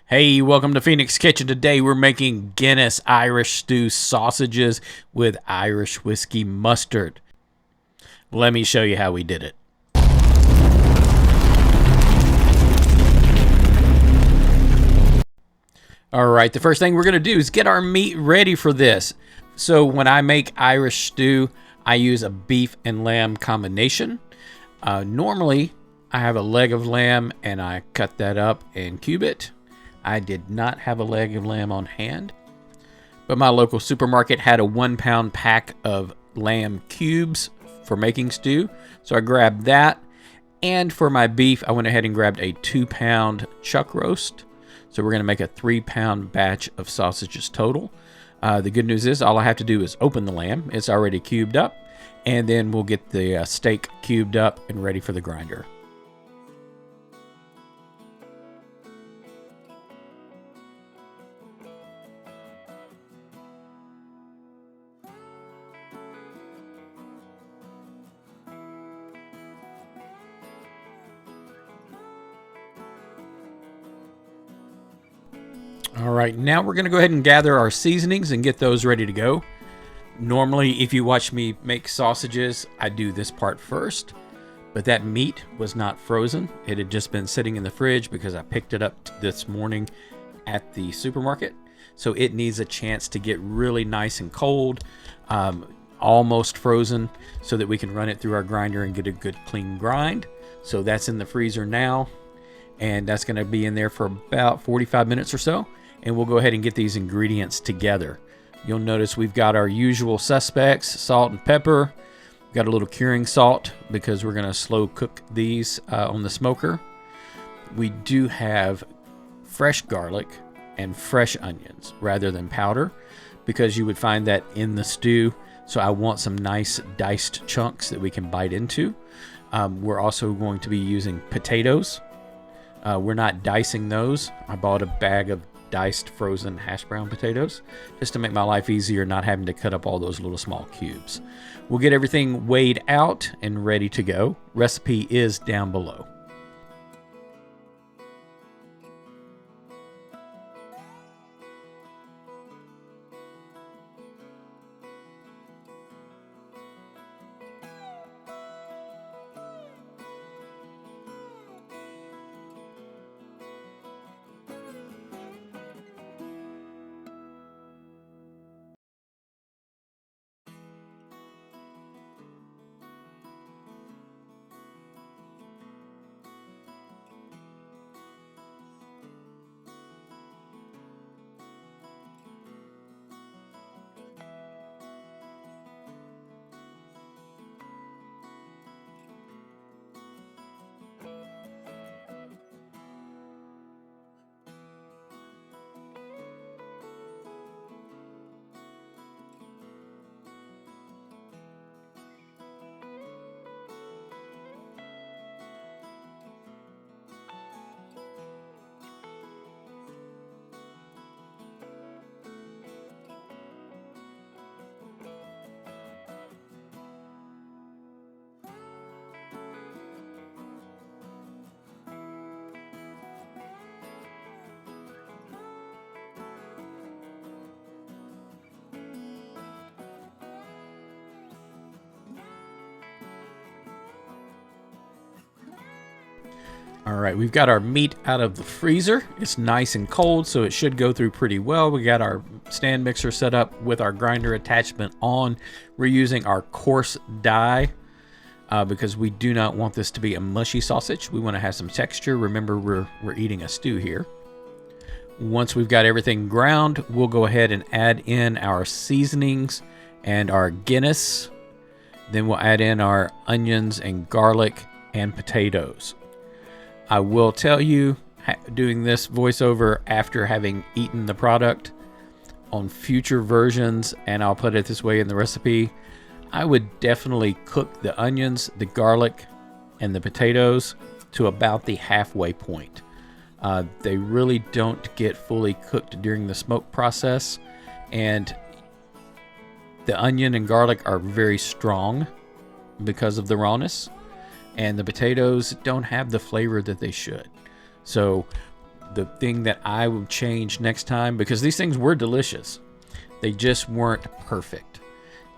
Hey, welcome to Phoenix Kitchen. Today we're making Guinness Irish stew sausages with Irish whiskey mustard. Let me show you how we did it. Alright, the first thing we're going to do is get our meat ready for this. So when I make Irish stew, I use a beef and lamb combination. Normally, I have a leg of lamb and I cut that up and cube it. I did not have a leg of lamb on hand, but my local supermarket had a 1 pound pack of lamb cubes for making stew. So I grabbed that. And for my beef, I went ahead and grabbed a 2 pound chuck roast. So we're going to make a 3 pound batch of sausages total. The good news is all I have to do is open the lamb. It's already cubed up. And then we'll get the steak cubed up and ready for the grinder. All right, now we're going to go ahead and gather our seasonings and get those ready to go. Normally, if you watch me make sausages, I do this part first, but that meat was not frozen. It had just been sitting in the fridge because I picked it up this morning at the supermarket. So it needs a chance to get really nice and cold, almost frozen, so that we can run it through our grinder and get a good clean grind. So that's in the freezer now, and that's going to be in there for about 45 minutes or so. And we'll go ahead and get these ingredients together. You'll notice we've got our usual suspects, salt and pepper. We've got a little curing salt because we're going to slow cook these on the smoker. We do have fresh garlic and fresh onions rather than powder, because you would find that in the stew. So I want some nice diced chunks that we can bite into. We're also going to be using potatoes. We're not dicing those. I bought a bag of diced frozen hash brown potatoes just to make my life easier, not having to cut up all those little small cubes. We'll get everything weighed out and ready to go. Recipe is down below. All right, we've got our meat out of the freezer. It's nice and cold, so it should go through pretty well. We got our stand mixer set up with our grinder attachment on. We're using our coarse die because we do not want this to be a mushy sausage. We want to have some texture. Remember, we're eating a stew here. Once we've got everything ground, we'll go ahead and add in our seasonings and our Guinness. Then we'll add in our onions and garlic and potatoes. I will tell you, doing this voiceover after having eaten the product, on future versions, and I'll put it this way in the recipe, I would definitely cook the onions, the garlic, and the potatoes to about the halfway point. They really don't get fully cooked during the smoke process, and the onion and garlic are very strong because of the rawness, and the potatoes don't have the flavor that they should. So The thing that I would change next time, because these things were delicious, they just weren't perfect.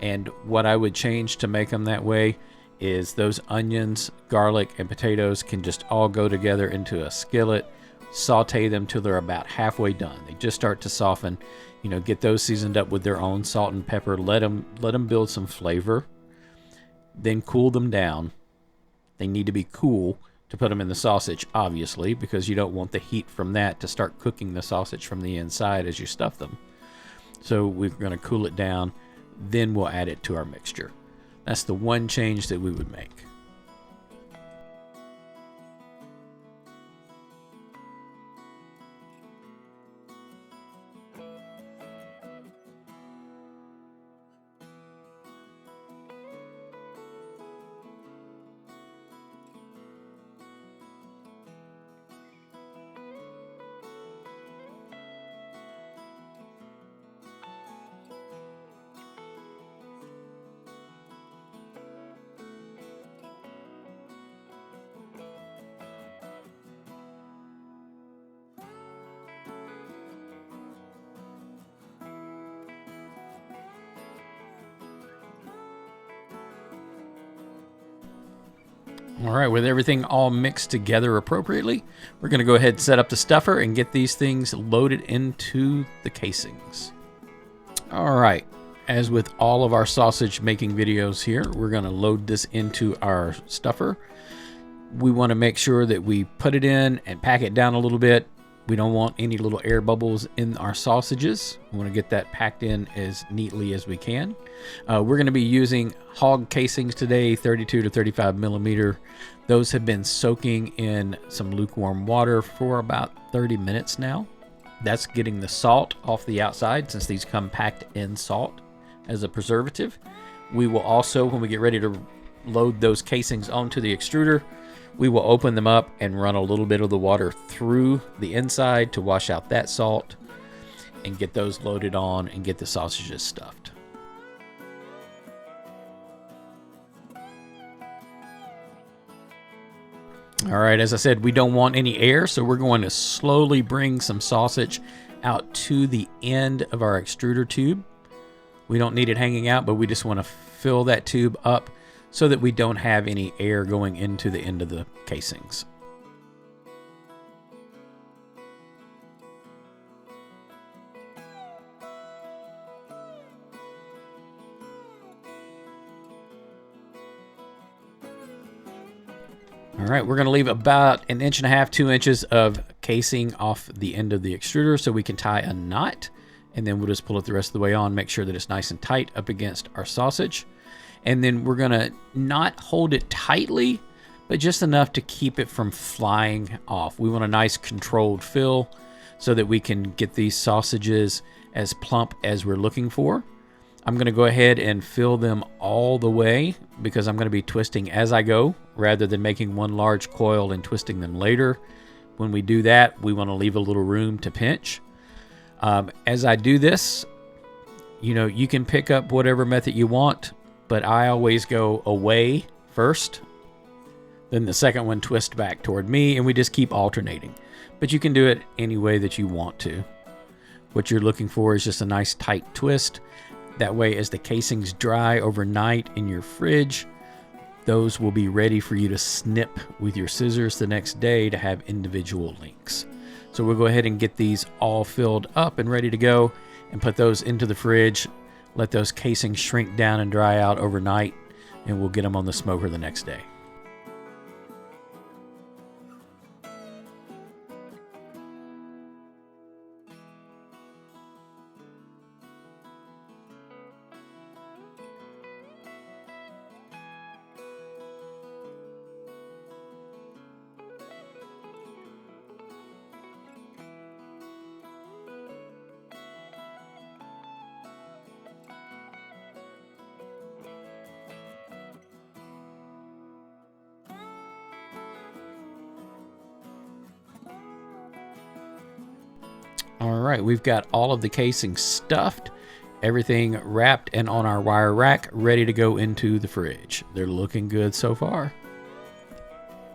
And what I would change to make them that way is those onions, garlic, and potatoes can just all go together into a skillet. Saute them till they're about halfway done. They just start to soften. You know, get those seasoned up with their own salt and pepper. Let them build some flavor. Then cool them down. They need to be cool to put them in the sausage, obviously, because you don't want the heat from that to start cooking the sausage from the inside as you stuff them. So we're going to cool it down. Then we'll add it to our mixture. That's the one change that we would make. All right, with everything all mixed together appropriately, we're going to go ahead and set up the stuffer and get these things loaded into the casings. All right, as with all of our sausage making videos here, we're going to load this into our stuffer. We want to make sure that we put it in and pack it down a little bit. We don't want any little air bubbles in our sausages. We want to get that packed in as neatly as we can. We're going to be using hog casings today, 32 to 35 millimeter. Those have been soaking in some lukewarm water for about 30 minutes now. That's getting the salt off the outside, since these come packed in salt as a preservative. We will also, when we get ready to load those casings onto the extruder, we will open them up and run a little bit of the water through the inside to wash out that salt and get those loaded on and get the sausages stuffed. All right, as I said, we don't want any air, so we're going to slowly bring some sausage out to the end of our extruder tube. We don't need it hanging out, but we just want to fill that tube up so that we don't have any air going into the end of the casings. All right, we're going to leave about 1.5 inches, 2 inches of casing off the end of the extruder so we can tie a knot, and then we'll just pull it the rest of the way on, make sure that it's nice and tight up against our sausage. And then we're going to not hold it tightly, but just enough to keep it from flying off. We want a nice controlled fill so that we can get these sausages as plump as we're looking for. I'm going to go ahead and fill them all the way because I'm going to be twisting as I go rather than making one large coil and twisting them later. When we do that, we want to leave a little room to pinch. As I do this, you can pick up whatever method you want, but I always go away first, then the second one twist back toward me, and we just keep alternating. But you can do it any way that you want to. What you're looking for is just a nice tight twist. That way, as the casings dry overnight in your fridge, those will be ready for you to snip with your scissors the next day to have individual links. So we'll go ahead and get these all filled up and ready to go and put those into the fridge. Let those casings shrink down and dry out overnight, and we'll get them on the smoker the next day. All right, we've got all of the casings stuffed, everything wrapped and on our wire rack, ready to go into the fridge. They're looking good so far.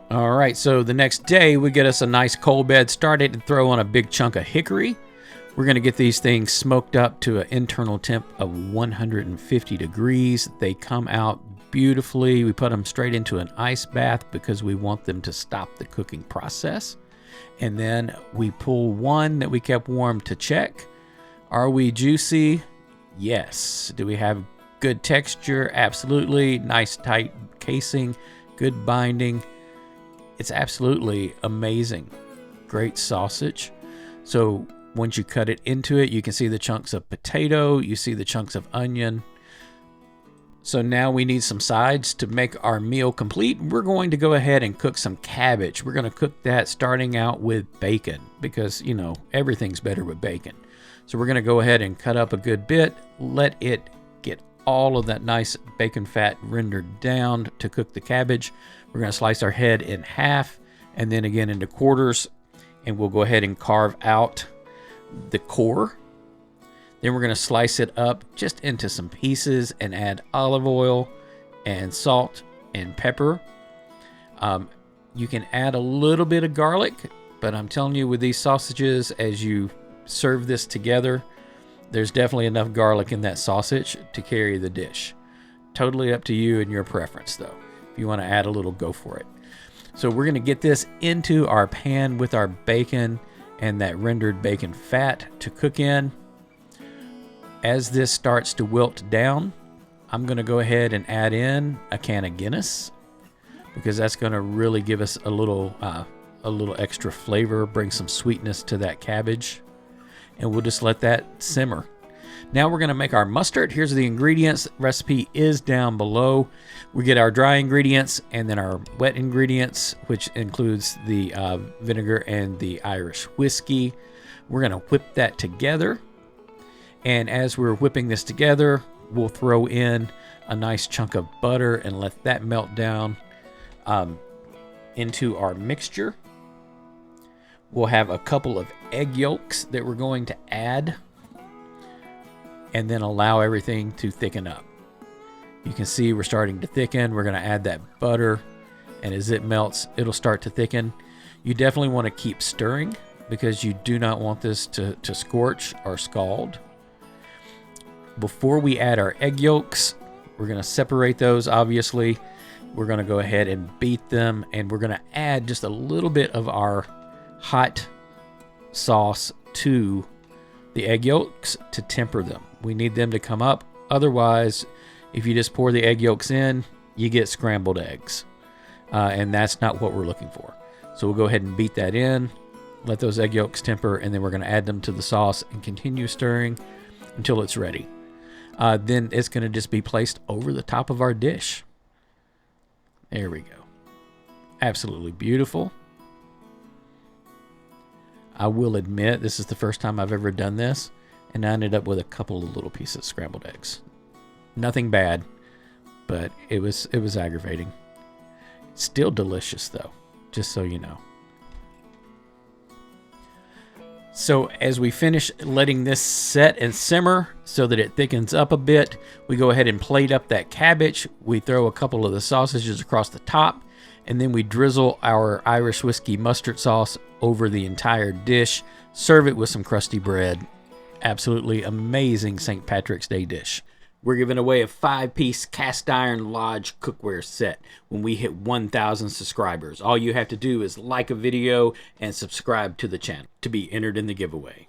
All right, so the next day we get us a nice coal bed started and throw on a big chunk of hickory. We're going to get these things smoked up to an internal temp of 150 degrees. They come out beautifully. We put them straight into an ice bath because we want them to stop the cooking process. And then we pull one that we kept warm to check. Are we juicy? Yes. Do we have good texture? Absolutely. Nice tight casing, good binding. It's absolutely amazing. Great sausage. So once you cut it into it, you can see the chunks of potato, you see the chunks of onion. So now we need some sides to make our meal complete. We're going to go ahead and cook some cabbage. We're going to cook that starting out with bacon because, you know, everything's better with bacon. So we're going to go ahead and cut up a good bit, let it get all of that nice bacon fat rendered down to cook the cabbage. We're going to slice our head in half and then again into quarters, and we'll go ahead and carve out the core. Then we're going to slice it up just into some pieces and add olive oil and salt and pepper. You can add a little bit of garlic, but I'm telling you, with these sausages, as you serve this together, there's definitely enough garlic in that sausage to carry the dish. Totally up to you and your preference, though. If you want to add a little, go for it. So we're going to get this into our pan with our bacon and that rendered bacon fat to cook in. As this starts to wilt down, I'm going to go ahead and add in a can of Guinness because that's going to really give us a little extra flavor, bring some sweetness to that cabbage, and we'll just let that simmer. Now we're going to make our mustard. Here's the ingredients. Recipe is down below. We get our dry ingredients and then our wet ingredients, which includes the vinegar and the Irish whiskey. We're going to whip that together. And as we're whipping this together, we'll throw in a nice chunk of butter and let that melt down into our mixture. We'll have a couple of egg yolks that we're going to add and then allow everything to thicken up. You can see we're starting to thicken. We're going to add that butter, and as it melts, it'll start to thicken. You definitely want to keep stirring because you do not want this to scorch or scald. Before we add our egg yolks, we're going to separate those, obviously. We're going to go ahead and beat them, and we're going to add just a little bit of our hot sauce to the egg yolks to temper them. We need them to come up. Otherwise, if you just pour the egg yolks in, you get scrambled eggs. And that's not what we're looking for. So we'll go ahead and beat that in, let those egg yolks temper, and then we're going to add them to the sauce and continue stirring until it's ready. Then it's going to just be placed over the top of our dish. There we go. Absolutely beautiful. I will admit, this is the first time I've ever done this, and I ended up with a couple of little pieces of scrambled eggs. Nothing bad, but it was aggravating. Still delicious, though, just so you know. So as we finish letting this set and simmer so that it thickens up a bit, we go ahead and plate up that cabbage. We throw a couple of the sausages across the top, and then we drizzle our Irish whiskey mustard sauce over the entire dish. Serve it with some crusty bread. Absolutely amazing St. Patrick's Day dish. We're giving away a 5-piece cast iron lodge cookware set when we hit 1,000 subscribers. All you have to do is like a video and subscribe to the channel to be entered in the giveaway.